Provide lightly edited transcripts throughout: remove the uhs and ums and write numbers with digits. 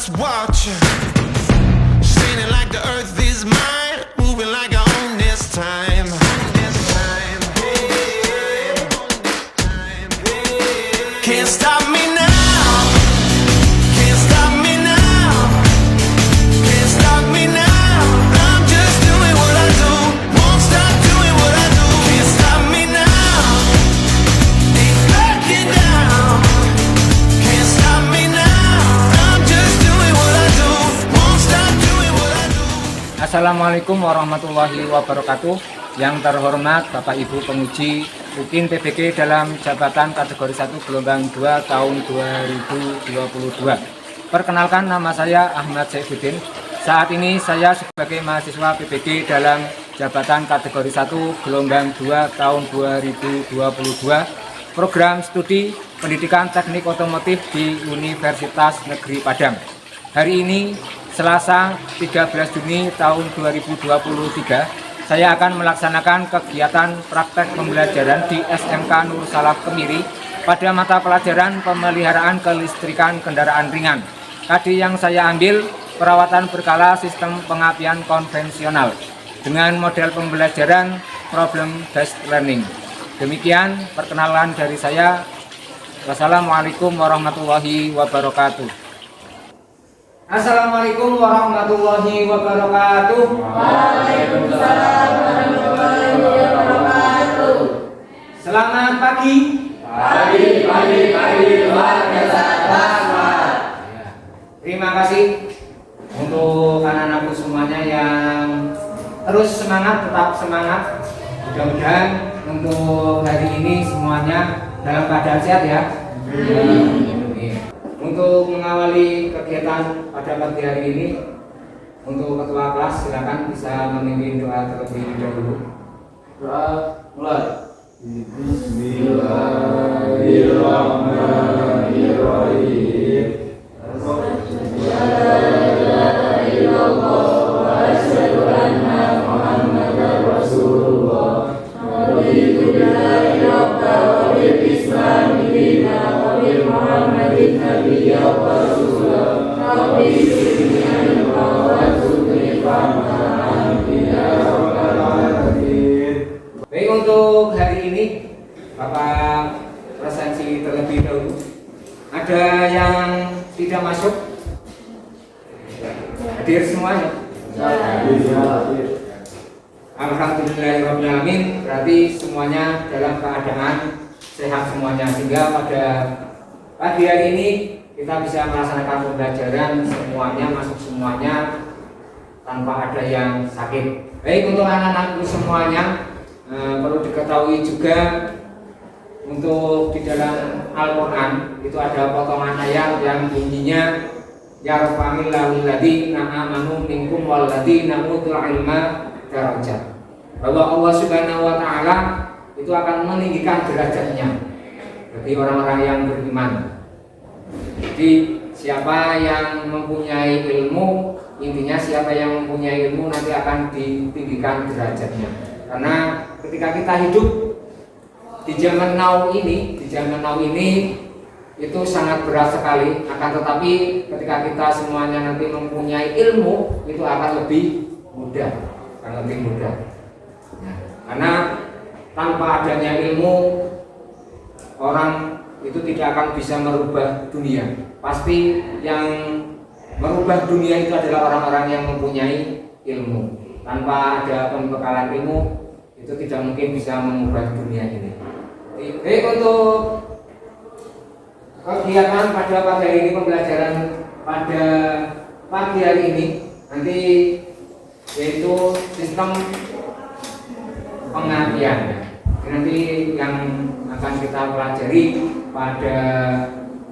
just watching, spinning like the earth is mine, moving like I own this time. Can't stop me now. Can't stop me now. Can't stop me now. I'm just doing what I do. Won't stop doing what I do. Can't stop me now. Ain't backing down. Can't stop me now. I'm just doing what I do. Won't stop doing what I do. Assalamualaikum warahmatullahi wabarakatuh. Yang terhormat Bapak Ibu penguji UKIN TBK dalam jabatan kategori 1 gelombang 2 tahun 2022. Perkenalkan, nama saya Ahmad Saifuddin. Saat ini saya sebagai mahasiswa PBG dalam jabatan kategori 1 gelombang 2 tahun 2022 program studi pendidikan teknik otomotif di Universitas Negeri Padang. Hari ini Selasa 13 Juni tahun 2023 saya akan melaksanakan kegiatan praktek pembelajaran di SMK Nur Salah Kemiri pada mata pelajaran pemeliharaan kelistrikan kendaraan ringan. Tadi yang saya ambil perawatan berkala sistem pengapian konvensional dengan model pembelajaran problem based learning. Demikian perkenalan dari saya. Wassalamualaikum warahmatullahi wabarakatuh. Assalamualaikum warahmatullahi wabarakatuh. Waalaikumsalam warahmatullahi wabarakatuh. Selamat pagi. Pagi luar biasa selamat. Terima kasih untuk anak-anakku semuanya yang terus semangat, tetap semangat. Mudah-mudahan untuk hari ini semuanya dalam keadaan sehat ya. Untuk mengawali kegiatan pada pagi hari ini, untuk ketua kelas silakan bisa memimpin doa terlebih dahulu. Doa mulai. Bismillahirrahmanirrahim. La ilaha illallah wa asyhadu anna Muhammadar Rasulullah. Raditu billahi rabban wa bil islami dinan wa bi Muhammadin nabiyyan wa rasulan. Rabbi zidni ilman warzuqni fahman ya rabbal alamin. Baik, untuk hari ini Bapak presensi terlebih dahulu. Ada yang tidak masuk? Hadir semuanya? Alhamdulillahirrahmanirrahim. Berarti semuanya dalam keadaan sehat semuanya, sehingga pada pagi hari ini kita bisa melaksanakan pembelajaran semuanya, masuk semuanya tanpa ada yang sakit. Baik, untuk anak-anakku semuanya, perlu diketahui juga untuk di dalam Al-Quran itu ada potongan ayat yang bunyinya yarfa'illahu alladziina aamanu minkum walladziina utul ilma darajat, bahwa Allah Subhanahu wa taala itu akan meninggikan derajatnya bagi orang-orang yang beriman. Jadi siapa yang mempunyai ilmu, intinya siapa yang mempunyai ilmu nanti akan ditinggikan derajatnya. Karena ketika kita hidup di zaman now ini itu sangat berat sekali. Akan tetapi ketika kita semuanya nanti mempunyai ilmu, itu akan lebih mudah, Nah, karena tanpa adanya ilmu, orang itu tidak akan bisa merubah dunia. Pasti yang merubah dunia itu adalah orang-orang yang mempunyai ilmu. Tanpa ada pembekalan ilmu, itu tidak mungkin bisa mengubah dunia ini. Baik, untuk kegiatan pada pagi hari ini, pembelajaran pada pagi hari ini nanti yaitu sistem pengapian. Nanti yang akan kita pelajari pada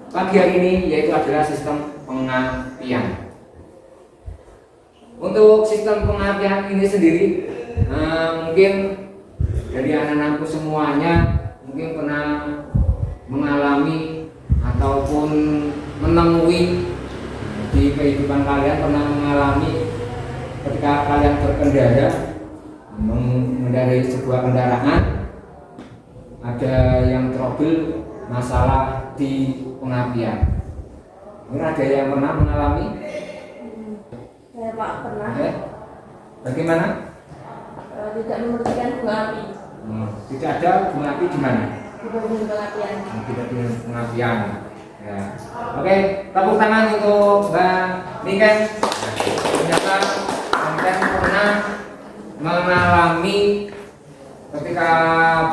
pagi hari ini yaitu adalah sistem pengapian. Untuk sistem pengapian ini sendiri, mungkin dari anak-anakku semuanya mungkin pernah mengalami ataupun menemui di kehidupan kalian, pernah mengalami ketika kalian berkendara, mengendarai sebuah kendaraan, ada yang trouble masalah di pengapian. Mungkin ada yang pernah mengalami? Saya Pak pernah Bagaimana? tidak membersihkan bunga api Tidak ada bunga api di mana? di bagian pengapian. Tidak di pengapian. Ya. Oke, tepuk tangan untuk Mbak Niken. Ternyata Niken pernah mengalami ketika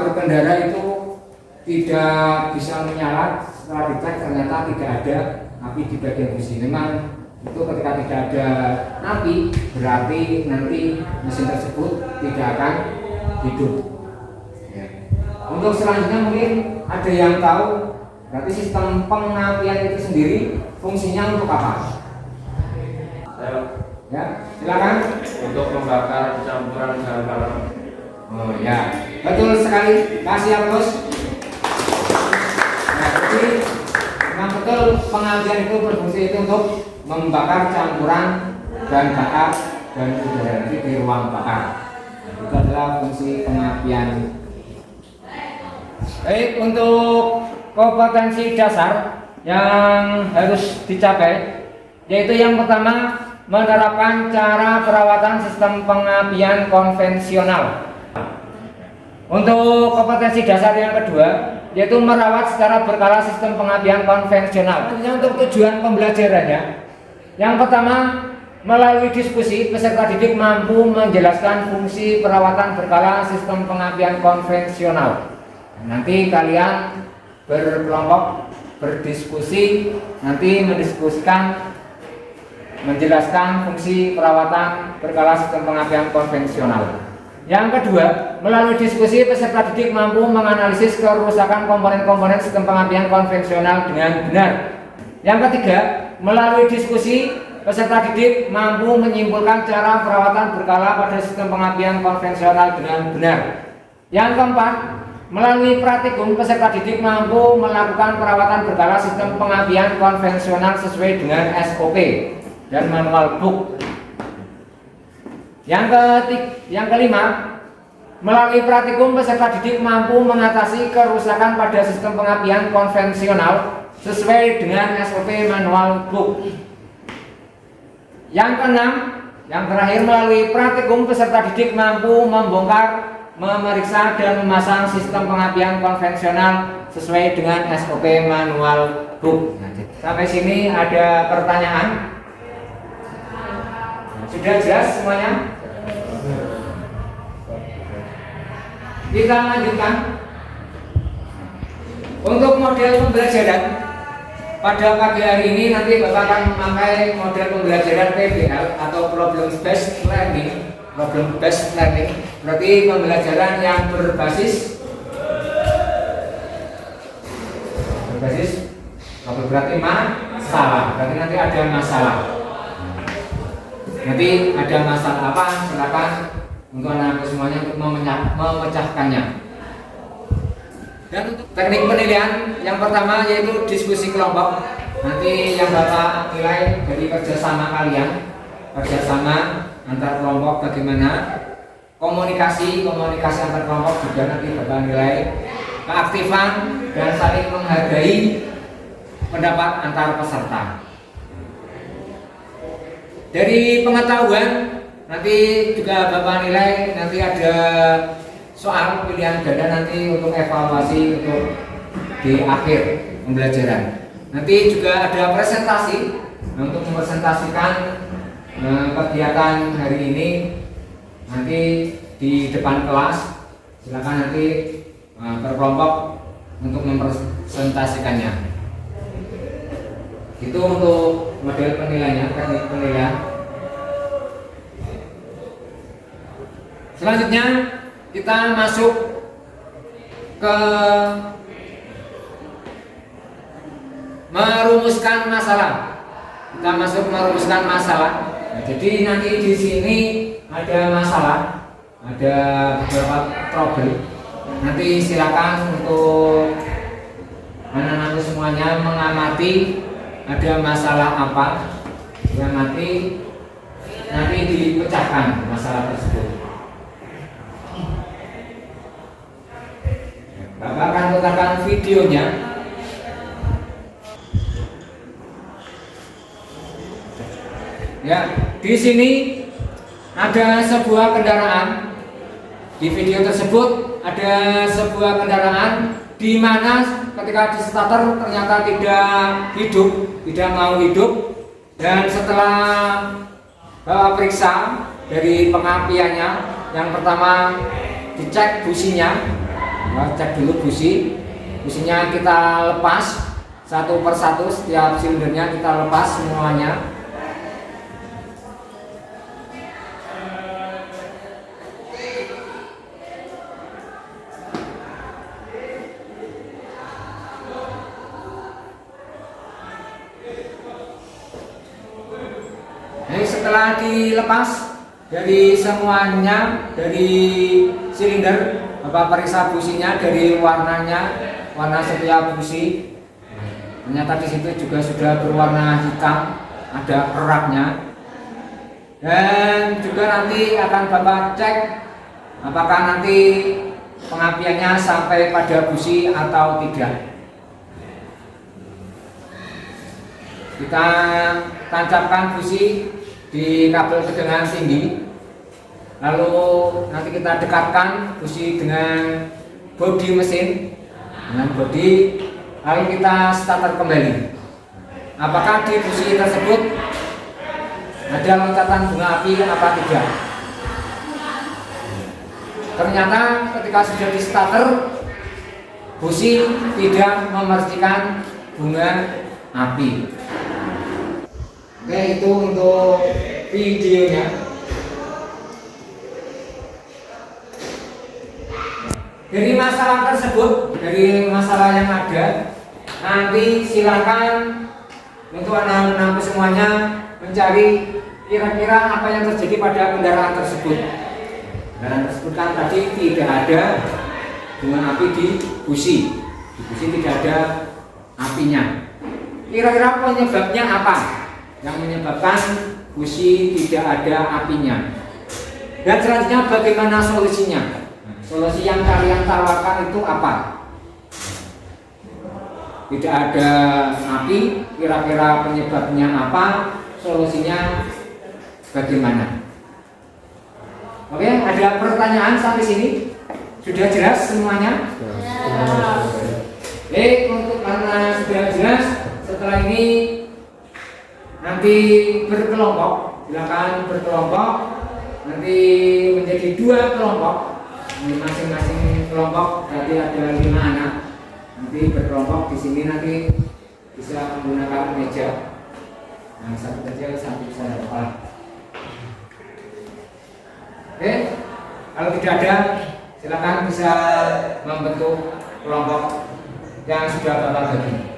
berkendara itu tidak bisa menyala. Setelah dicek ternyata tidak ada api di bagian besi. Memang itu ketika tidak ada api berarti nanti mesin tersebut tidak akan hidup. Ya. Untuk selanjutnya mungkin ada yang tahu berarti sistem pengapian itu sendiri fungsinya untuk apa? Ya, silakan. Untuk membakar campuran bahan bakar. Oh ya, betul sekali. Kasih aplaus. Nah, jadi memang betul pengapian itu berfungsi itu untuk membakar campuran bahan bakar dan udara nanti di ruang bakar. Itu adalah fungsi pengapian. Baik, untuk kompetensi dasar yang harus dicapai yaitu yang pertama menerapkan cara perawatan sistem pengapian konvensional. Untuk kompetensi dasar yang kedua yaitu merawat secara berkala sistem pengapian konvensional. Untuk tujuan pembelajarannya, yang pertama melalui diskusi peserta didik mampu menjelaskan fungsi perawatan berkala sistem pengapian konvensional. Nanti kalian berkelompok berdiskusi, nanti mendiskusikan menjelaskan fungsi perawatan berkala sistem pengapian konvensional. Yang kedua, melalui diskusi peserta didik mampu menganalisis kerusakan komponen-komponen sistem pengapian konvensional dengan benar. Yang ketiga, melalui diskusi peserta didik mampu menyimpulkan cara perawatan berkala pada sistem pengapian konvensional dengan benar. Yang keempat, melalui praktikum peserta didik mampu melakukan perawatan berkala sistem pengapian konvensional sesuai dengan SOP dan manual book. Yang kelima, melalui praktikum peserta didik mampu mengatasi kerusakan pada sistem pengapian konvensional sesuai dengan SOP manual book. Yang keenam, yang terakhir, melalui praktikum peserta didik mampu membongkar, memeriksa dan memasang sistem pengapian konvensional sesuai dengan SOP manual book. Sampai sini ada pertanyaan? Sudah jelas semuanya? Kita lanjutkan. Untuk model pembelajaran pada pagi hari ini nanti Bapak akan memakai model pembelajaran PBL atau Problem Based Learning. Problem Based Learning berarti pembelajaran yang berbasis berarti masalah. Berarti nanti ada masalah. Nanti ada masalah apa? Silakan untuk anak semuanya untuk memecahkannya. Dan untuk teknik penilaian yang pertama yaitu diskusi kelompok. Nanti yang Bapak nilai dari kerjasama kalian, kerjasama antar kelompok bagaimana, komunikasi antar kelompok juga nanti Bapak nilai, keaktifan dan saling menghargai pendapat antar peserta. Dari pengetahuan nanti juga Bapak nilai, nanti ada soal pilihan ganda nanti untuk evaluasi untuk di akhir pembelajaran. Nanti juga ada presentasi untuk mempresentasikan kegiatan hari ini nanti di depan kelas. Silakan nanti berkelompok untuk mempresentasikannya. Itu untuk model penilaiannya, teknik penilaian. Selanjutnya kita masuk ke merumuskan masalah. Kita masuk merumuskan masalah. Nah, jadi nanti di sini ada masalah, ada beberapa problem. Nanti silakan untuk anak-anak semuanya mengamati ada masalah apa, mengamati nanti dipecahkan masalah tersebut. Bapak akan putarkan videonya. Ya, di sini ada sebuah kendaraan. Di video tersebut ada sebuah kendaraan di mana ketika di starter ternyata tidak hidup, tidak mau hidup, dan setelah periksa dari pengapiannya, yang pertama dicek businya, cek dulu businya kita lepas satu persatu, setiap silindernya kita lepas semuanya. Setelah dilepas dari semuanya, dari silinder, Bapak periksa businya dari warnanya, warna setiap busi. Ternyata di situ juga sudah berwarna hitam, ada keraknya. Dan juga nanti akan Bapak cek apakah nanti pengapiannya sampai pada busi atau tidak. Kita tancapkan busi di kabel tegangan tinggi, lalu nanti kita dekatkan busi dengan bodi mesin, lalu kita starter kembali. Apakah di busi tersebut ada loncatan bunga api apa tidak? Ternyata ketika sudah di starter, busi tidak memercikan bunga api. Oke, itu untuk videonya. Dari masalah tersebut, dari masalah yang ada, nanti silakan untuk anak-anak semuanya mencari kira-kira apa yang terjadi pada kendaraan tersebut. Kendaraan tersebut kan tadi tidak ada bunga api di busi tidak ada apinya. Kira-kira penyebabnya apa yang menyebabkan busi tidak ada apinya? Dan selanjutnya bagaimana solusinya? Solusi yang kalian tawarkan itu apa? Tidak ada api, kira-kira penyebabnya apa? Solusinya bagaimana? Oke, ada pertanyaan sampai sini? Sudah jelas semuanya? Untuk karena sudah jelas, setelah ini nanti berkelompok, silakan berkelompok, nanti menjadi 2 kelompok, masing-masing kelompok berarti ada 5 anak, nanti berkelompok di sini nanti bisa menggunakan meja, satu kecil, satu besar kepala. Oke, kalau tidak ada, silakan bisa membentuk kelompok yang sudah Bapak bagi.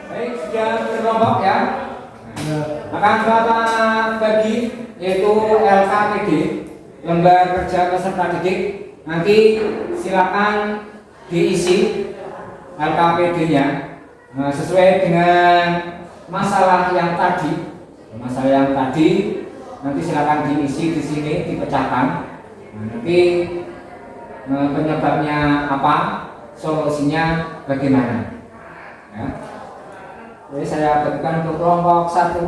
Baik, sudah berkelompok ya. Akan Bapak bagi yaitu LKPD, lembar kerja peserta didik. Nanti silakan diisi LKPD-nya sesuai dengan masalah yang tadi. Nanti silakan diisi di sini, dipecahkan. Nanti penyebabnya apa, solusinya bagaimana. Ya. Jadi saya berikan untuk kelompok 1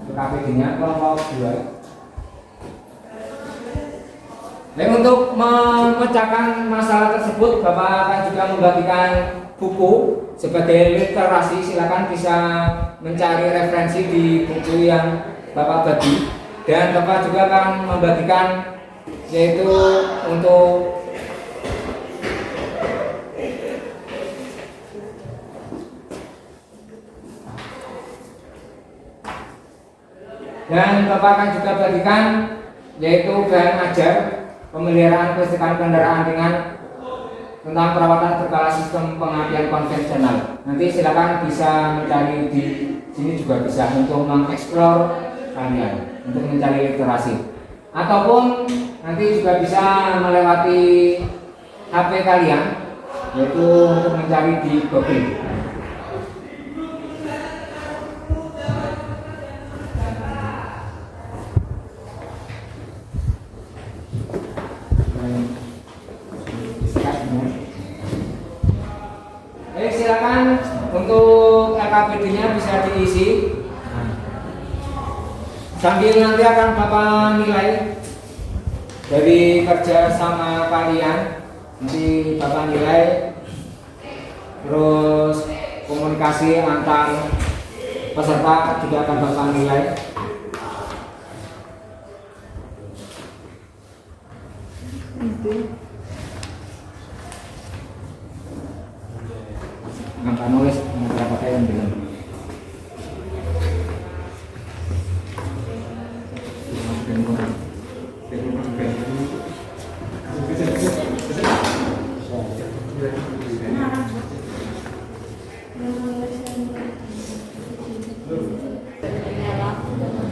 untuk KPD-nya, kelompok 2. Dan untuk memecahkan masalah tersebut, Bapak akan juga membagikan buku sebagai literasi. Silakan bisa mencari referensi di buku yang Bapak bagi, dan Bapak juga akan membagikan yaitu untuk dan Bapak akan juga bagikan yaitu bahan ajar pemeliharaan kelistrikan kendaraan dengan tentang perawatan berkala sistem pengapian konvensional. Nanti silakan bisa mencari di sini juga bisa untuk mengeksplor kalian, untuk mencari literasi, ataupun nanti juga bisa melewati HP kalian yaitu untuk mencari di Google. Silakan untuk LKPD-nya bisa diisi. Sambil nanti akan Bapak nilai dari kerja sama kalian, nanti Bapak nilai, terus komunikasi antar peserta juga akan Bapak nilai. Angka nulis berapa kayak yang bilang.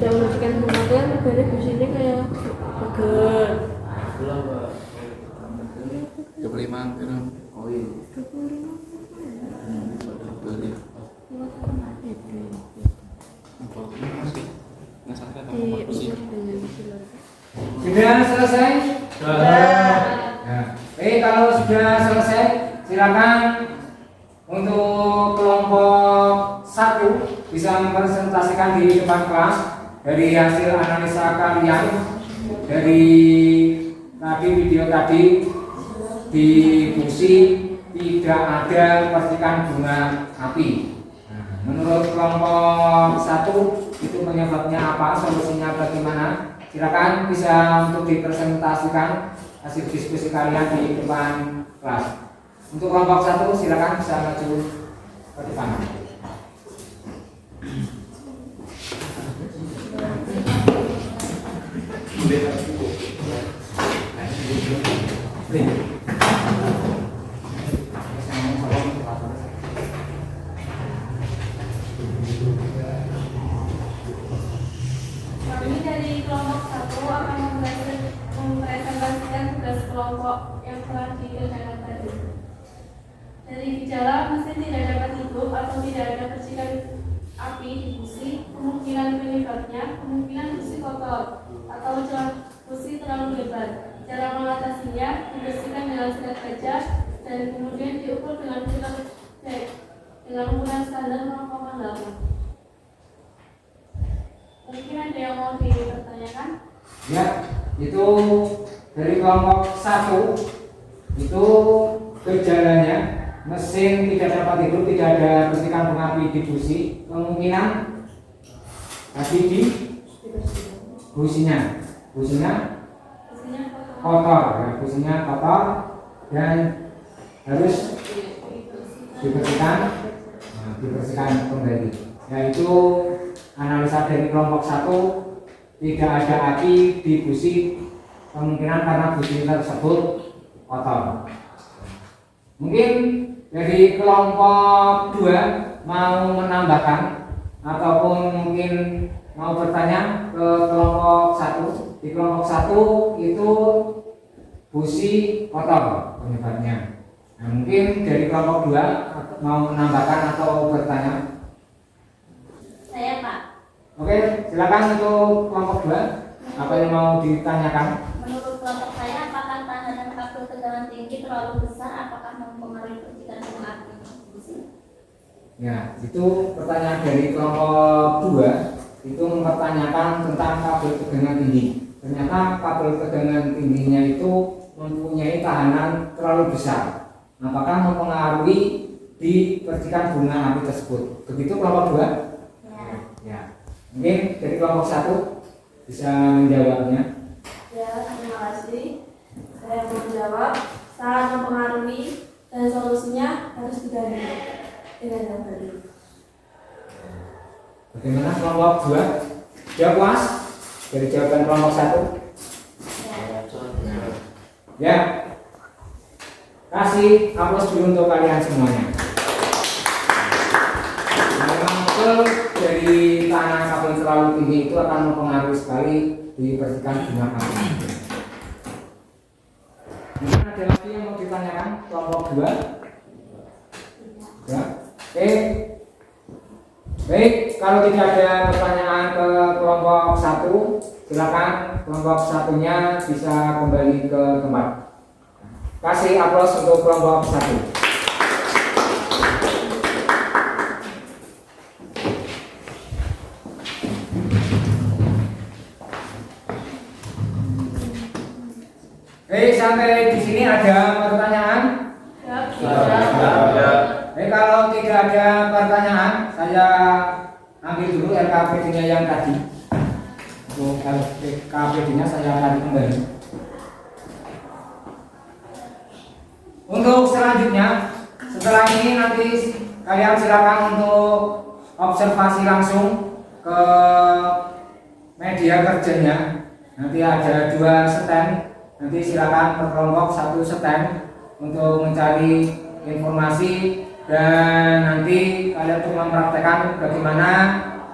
Udah menunjukkan kemampuan negara di sini kayak burger. 25 kira. Oh iya. Sudah selesai? Sudah. Nah, kalau sudah selesai, silakan untuk kelompok 1 bisa mempresentasikan di depan kelas dari hasil analisa kalian dari tadi video tadi. Di busi tidak ada percikan bunga api. Menurut kelompok 1 itu penyebabnya apa, solusinya bagaimana? Silakan bisa untuk dipresentasikan hasil diskusi kalian di depan kelas. Untuk kelompok 1 silakan bisa maju ke depan. Kami dari kelompok 1 akan mempresentasikan tugas kelompok yang telah dikerjakan tadi. Dari gejala mesin tidak dapat hidup atau tidak ada percikan api di busi, kemungkinan penyebabnya kemungkinan busi kotor atau celah busi terlalu lebar. Cara mengatasinya dibersihkan dengan sikat kaca dan kemudian diukur dengan filter cek dengan ukuran standar 0,8. Mungkin ada yang mau dipertanyakan? Ya, itu dari kelompok 1 itu gejalanya mesin tidak dapat hidup, tidak ada percikan bunga api di busi, kemungkinan tadi di businya kotor, ya, businya kotor dan harus dibersihkan kembali. Yaitu analisa dari kelompok 1 tidak ada api di busi, kemungkinan karena busi tersebut kotor. Mungkin dari kelompok 2 mau menambahkan ataupun mungkin mau bertanya ke kelompok 1. Di kelompok 1 itu busi kotor penyebabnya. Nah, mungkin dari kelompok 2 mau menambahkan atau bertanya. Saya Pak. Oke, silakan untuk kelompok 2. Apa yang mau ditanyakan? Menurut kelompok saya, apakah tahanan kabel tegangan tinggi terlalu besar? Apakah mempengaruhi percikan bunga api? Ya, itu pertanyaan dari kelompok 2 itu mempertanyakan tentang kabel tegangan tinggi. Ternyata kabel tegangan tingginya itu mempunyai tahanan terlalu besar. Apakah mempengaruhi di percikan bunga api tersebut? Begitu kelompok 2? Ya. Mungkin dari kelompok 1 bisa menjawabnya. Ya, terima kasih. Saya mau menjawab, sangat mempengaruhi dan solusinya harus diganti dengan yang baru. Bagaimana kelompok 2? Jawab puas dari jawaban kelompok 1? Ya. Kasih aplaus dulu untuk kalian semuanya. Memang betul dari tahanan kabel terlalu tinggi itu akan mempengaruhi sekali di percikan bunga api. Mungkin ada lagi yang mau ditanyakan kelompok 2? Ya. Oke. Baik, kalau tidak ada pertanyaan ke kelompok 1, silakan kelompok 1-nya bisa kembali ke tempat. Kasih aplaus untuk kelompok 1. Sampai di sini ada pertanyaan? Kalau tidak ada pertanyaan, saya ambil dulu LKPD-nya yang tadi. Untuk LKPD-nya saya tarik kembali. Untuk selanjutnya, setelah ini nanti kalian silakan untuk observasi langsung ke media kerjanya. Nanti ada 2 stand. Nanti silakan berkelompok 1 stand untuk mencari informasi dan nanti kalian untuk mempraktekkan bagaimana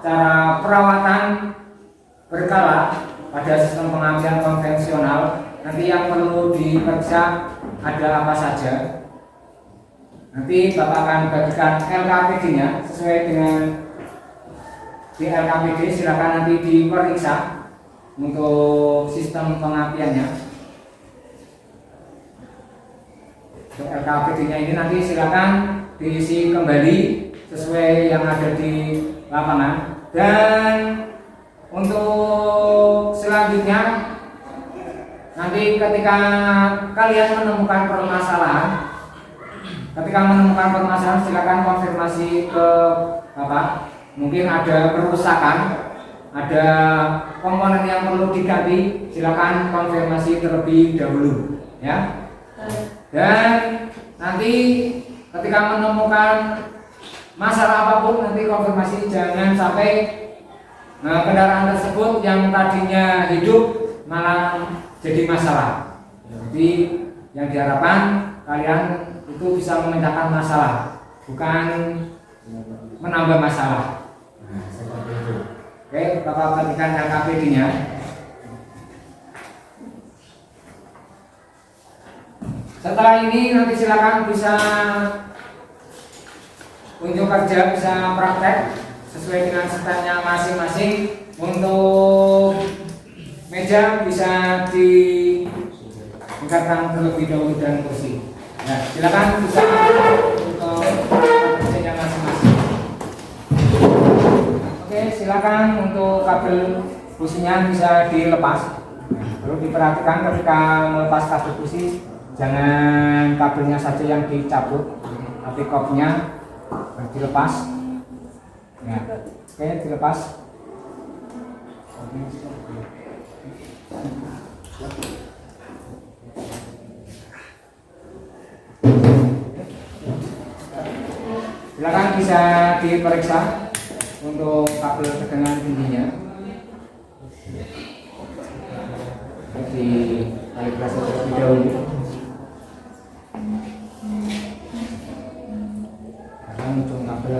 cara perawatan berkala pada sistem pengapian konvensional. Nanti yang perlu diperiksa ada apa saja. Nanti Bapak akan bagikan LKPD-nya sesuai dengan di LKPD. Silakan nanti diperiksa untuk sistem pengapiannya. Untuk LKPD-nya ini nanti silakan diisi kembali sesuai yang ada di lapangan. Dan untuk selanjutnya nanti ketika kalian menemukan permasalahan, silakan konfirmasi ke Bapak. Mungkin ada kerusakan, ada komponen yang perlu diganti, silakan konfirmasi terlebih dahulu, ya. Dan nanti ketika menemukan masalah apapun, nanti konfirmasi, jangan sampai kendaraan tersebut yang tadinya hidup malah jadi masalah. Jadi yang diharapkan kalian itu bisa memecahkan masalah, bukan menambah masalah. Seperti itu. Oke, Bapak perhatikan LKPD-nya. Setelah ini nanti silakan bisa unjuk kerja, bisa praktek sesuai dengan standnya masing-masing. Untuk meja bisa ditingkatkan terlebih dahulu dan kursi. Nah, silakan bisa untuk meja masing-masing. Oke, silakan untuk kabel businya bisa dilepas. Perlu diperhatikan ketika melepas kabel busi, jangan kabelnya saja yang dicabut, tapi kopnya harus dilepas. Ya, oke, dilepas. Silakan bisa diperiksa untuk kabel tegangan tingginya. Di kalibrasi terlebih dahulu. Karena muncul kabel.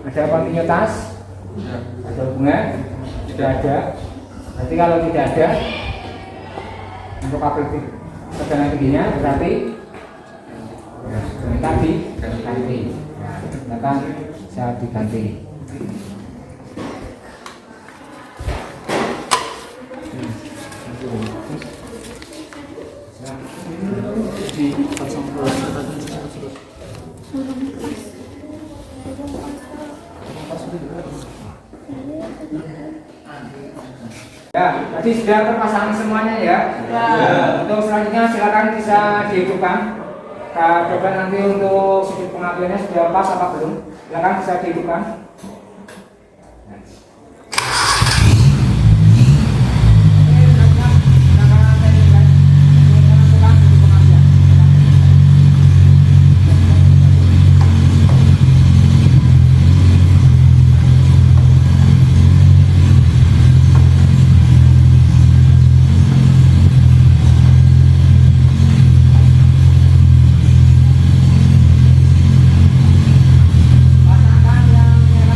Ada kontinuitas? Ada hubungan? Tidak ada. Berarti kalau tidak ada untuk kabel tegangan tingginya berarti tadi ganti. Akan bisa diganti. Ya, tadi sudah terpasang semuanya ya. Untuk selanjutnya silakan bisa dihidupkan. Coba nanti untuk sudut pengambilannya sudah pas apa belum? Silakan bisa dihidupkan. Pasangkan yang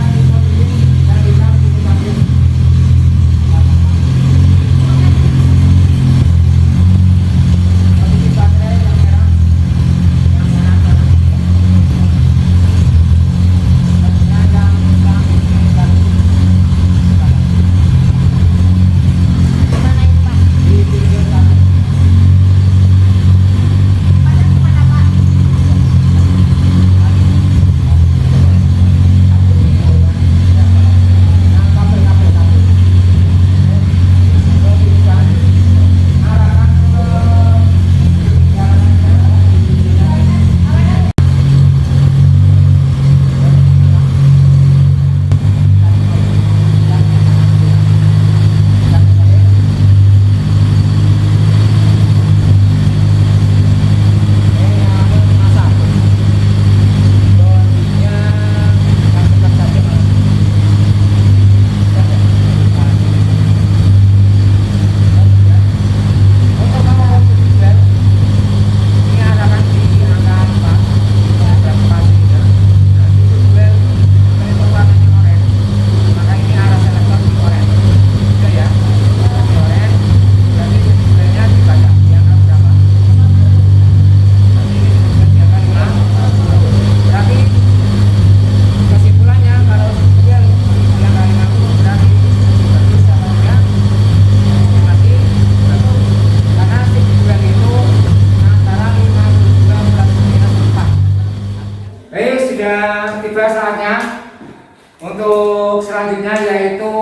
selanjutnya yaitu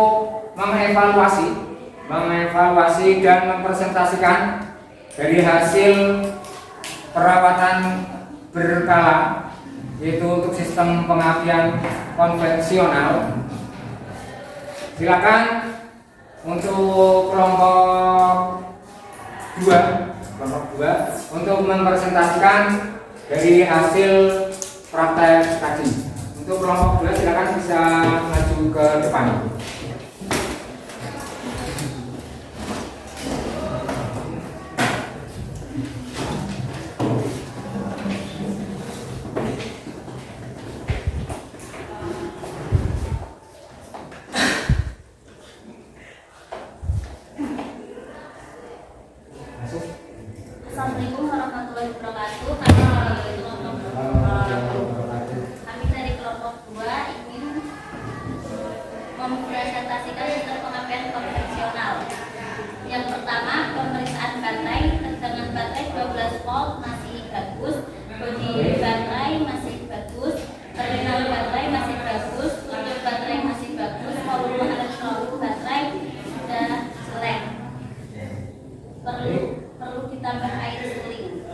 mengevaluasi dan mempresentasikan dari hasil perawatan berkala, yaitu untuk sistem pengapian konvensional. Silakan untuk kelompok 2 untuk mempresentasikan dari hasil praktek tadi. Untuk kelompok 2 silakan bisa maju ke depan. Assalamualaikum warahmatullahi wabarakatuh. Kami dari kelompok 2 ingin mempresentasikan sistem pengapian konvensional. Yang pertama, pemeriksaan baterai. Tegangan baterai 12 volt masih bagus, bodi baterai masih bagus, terminal baterai masih bagus, tutup baterai masih bagus, volume elektrolit baterai sudah jelek. Perlu ditambah air seling.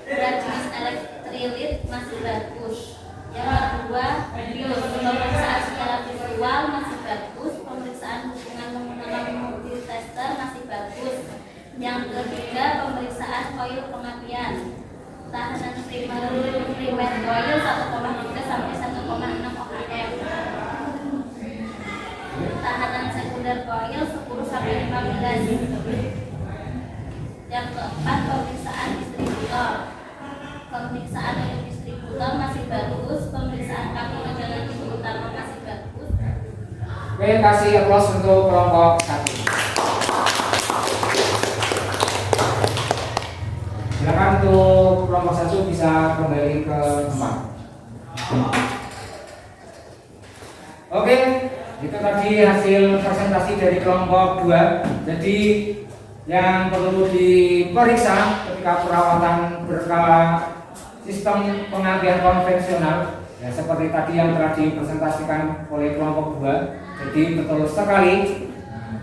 Radius elektrilit masih bagus. Yang kedua, pemeriksaan secara visual masih bagus. Pemeriksaan hubungan menggunakan multitester masih bagus. Yang ketiga, pemeriksaan koil pengapian. Tahanan primer koil 1,3 sampai 1,6 ohm. Tahanan sekunder koil 10 sampai 15. Yang keempat, pemeriksaan distributor. Pemeriksaan untuk distributor masih bagus. Pemeriksaan kaki tegangan pintu utama masih bagus. Oke, kasih aplaus untuk kelompok 1. Silakan untuk kelompok 1 bisa kembali ke tempat. Oke, itu tadi hasil presentasi dari kelompok 2. Jadi yang perlu diperiksa ketika perawatan berkala sistem pengapian konvensional, ya seperti tadi yang telah dipresentasikan oleh kelompok 2. Jadi betul sekali.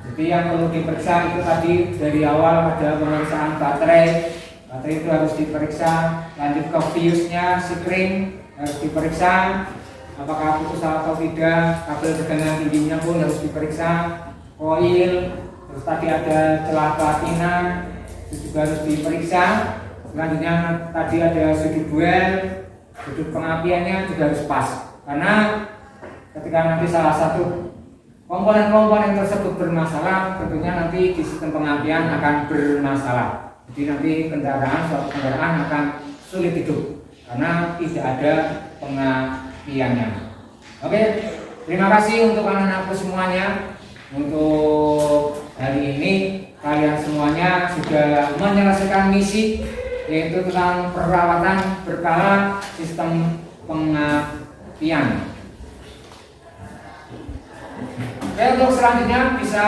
Jadi yang perlu diperiksa itu tadi dari awal ada pemeriksaan baterai. Baterai itu harus diperiksa, lanjut ke fuse-nya, sikring harus diperiksa, apakah putus atau tidak, kabel tegangan tingginya pun harus diperiksa, koil. Terus tadi ada celah platina itu juga harus diperiksa. Selanjutnya tadi ada sudut duel, sudut pengapiannya juga harus pas. Karena ketika nanti salah satu komponen-komponen tersebut bermasalah, tentunya nanti di sistem pengapian akan bermasalah. Jadi nanti suatu kendaraan akan sulit hidup karena tidak ada pengapiannya. Oke, terima kasih untuk anak-anakku semuanya. Untuk hari ini kalian semuanya sudah menyelesaikan misi, yaitu tentang perawatan berkala sistem pengapian. Oke, untuk selanjutnya bisa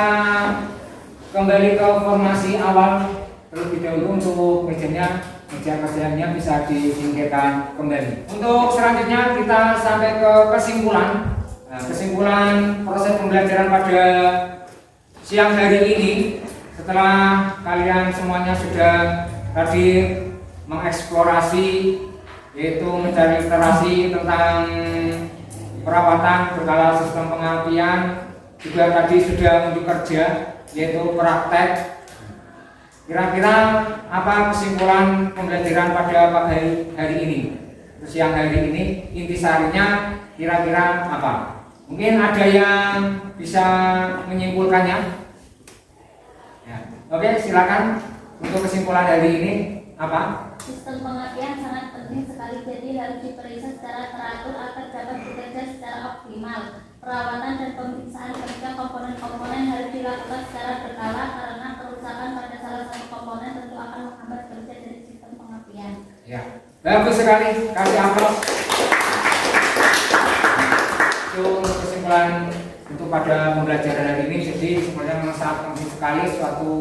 kembali ke formasi awal terlebih dahulu. Untuk meja kerjanya bisa disingkirkan kembali. Untuk selanjutnya kita sampai ke kesimpulan. Kesimpulan proses pembelajaran pada siang hari ini, setelah kalian semuanya sudah tadi mengeksplorasi, yaitu mencari literasi tentang perawatan berkala sistem pengapian, juga tadi sudah unjuk kerja, yaitu praktek. Kira-kira apa kesimpulan pembelajaran pada pagi hari ini, siang hari ini, intisarinya kira-kira apa? Mungkin ada yang bisa menyimpulkannya. Ya. Oke, silakan untuk kesimpulan hari ini apa? Sistem pengapian sangat penting sekali, jadi harus diperiksa secara teratur agar dapat bekerja secara optimal. Perawatan dan pemeriksaan kerja komponen-komponen harus dilakukan secara berkala karena kerusakan pada salah satu komponen tentu akan menghambat kerja dari sistem pengapian. Ya, bagus sekali. Kasih aplaus. Itu untuk kesimpulan untuk pada pembelajaran hari ini. Jadi sebenarnya memang sangat penting sekali suatu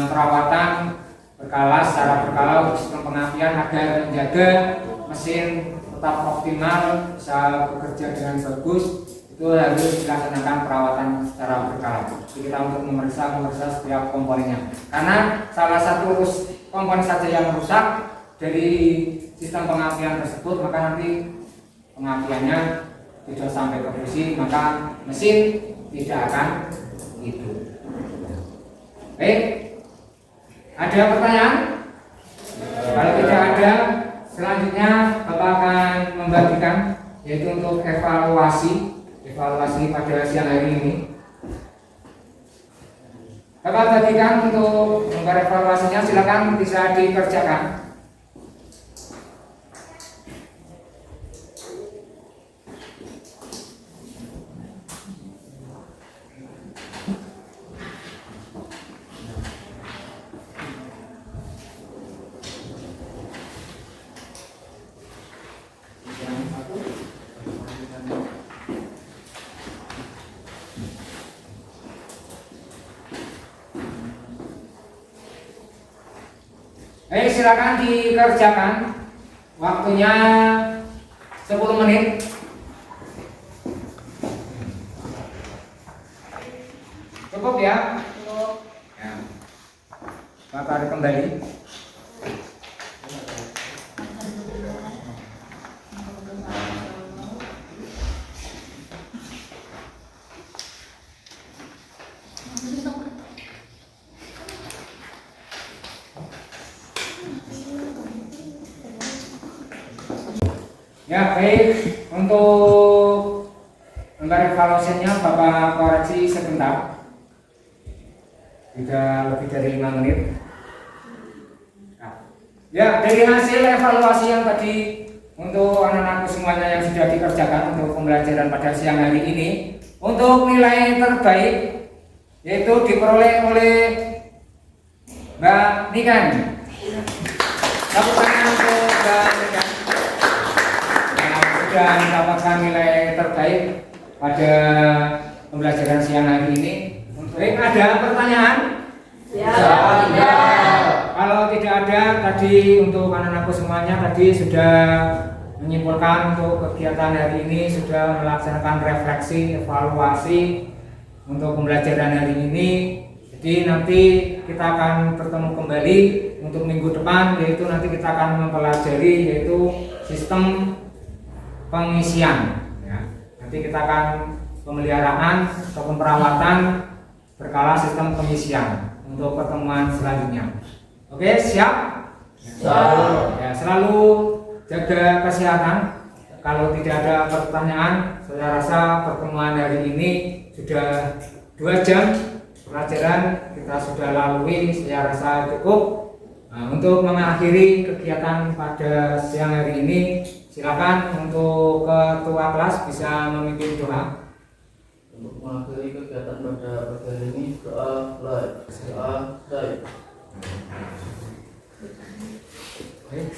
perawatan berkala secara berkala untuk sistem pengapian agar menjaga mesin tetap optimal, bisa bekerja dengan bagus, itu harus dilaksanakan perawatan secara berkala. Jadi kita untuk memeriksa setiap komponennya. Karena salah satu komponen saja yang rusak dari sistem pengapian tersebut, maka nanti pengapiannya tidak sampai ke fungsi, maka mesin tidak akan hidup. Baik, ada pertanyaan? Kalau tidak ada, selanjutnya Bapak akan membagikan, yaitu untuk evaluasi pada siang hari ini. Bapak bagikan untuk gambar evaluasinya, silakan bisa dikerjakan. Silakan dikerjakan. Waktunya 10 menit. Cukup ya? Ya. Bapak tarik kembali. Ya, baik, untuk gambar evaluasinya Bapak koreksi sebentar, tidak lebih dari 5 menit. Ya, dari hasil evaluasi yang tadi untuk anak-anakku semuanya yang sudah dikerjakan untuk pembelajaran pada siang hari ini, untuk nilai terbaik yaitu diperoleh oleh Mbak Niken. Tepuk tangan untuk Mbak Niken. Sudah mendapatkan nilai terbaik pada pembelajaran siang hari ini. Baik, ada pertanyaan? Ya. Kalau tidak ada, tadi untuk anak-anakku semuanya tadi sudah menyimpulkan untuk kegiatan hari ini, sudah melaksanakan refleksi, evaluasi untuk pembelajaran hari ini. Jadi nanti kita akan bertemu kembali untuk minggu depan, yaitu nanti kita akan mempelajari yaitu sistem pengisian. Ya. Nanti kita akan pemeliharaan ataupun perawatan berkala sistem pengisian untuk pertemuan selanjutnya. Oke, siap? Siap. Ya, selalu jaga kesehatan. Kalau tidak ada pertanyaan, saya rasa pertemuan hari ini sudah 2 jam pelajaran kita sudah lalui, saya rasa cukup. Nah, untuk mengakhiri kegiatan pada siang hari ini, silakan untuk ketua kelas bisa memimpin doa. Untuk mengakhiri kegiatan pada pagi hari ini, doa live.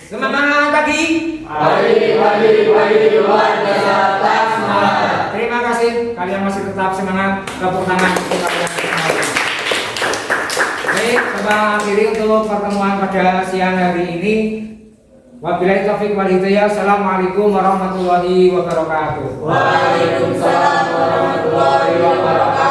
Semangat pagi. Pagi luar biasa semangat. Terima kasih kalian masih tetap semangat. Tepuk tangan untuk kalian semua. Baik, kita akhiri untuk pertemuan pada siang hari ini. Wabillahi taufiq wal hidayah. Assalamualaikum warahmatullahi wabarakatuh. Waalaikumsalam warahmatullahi wabarakatuh.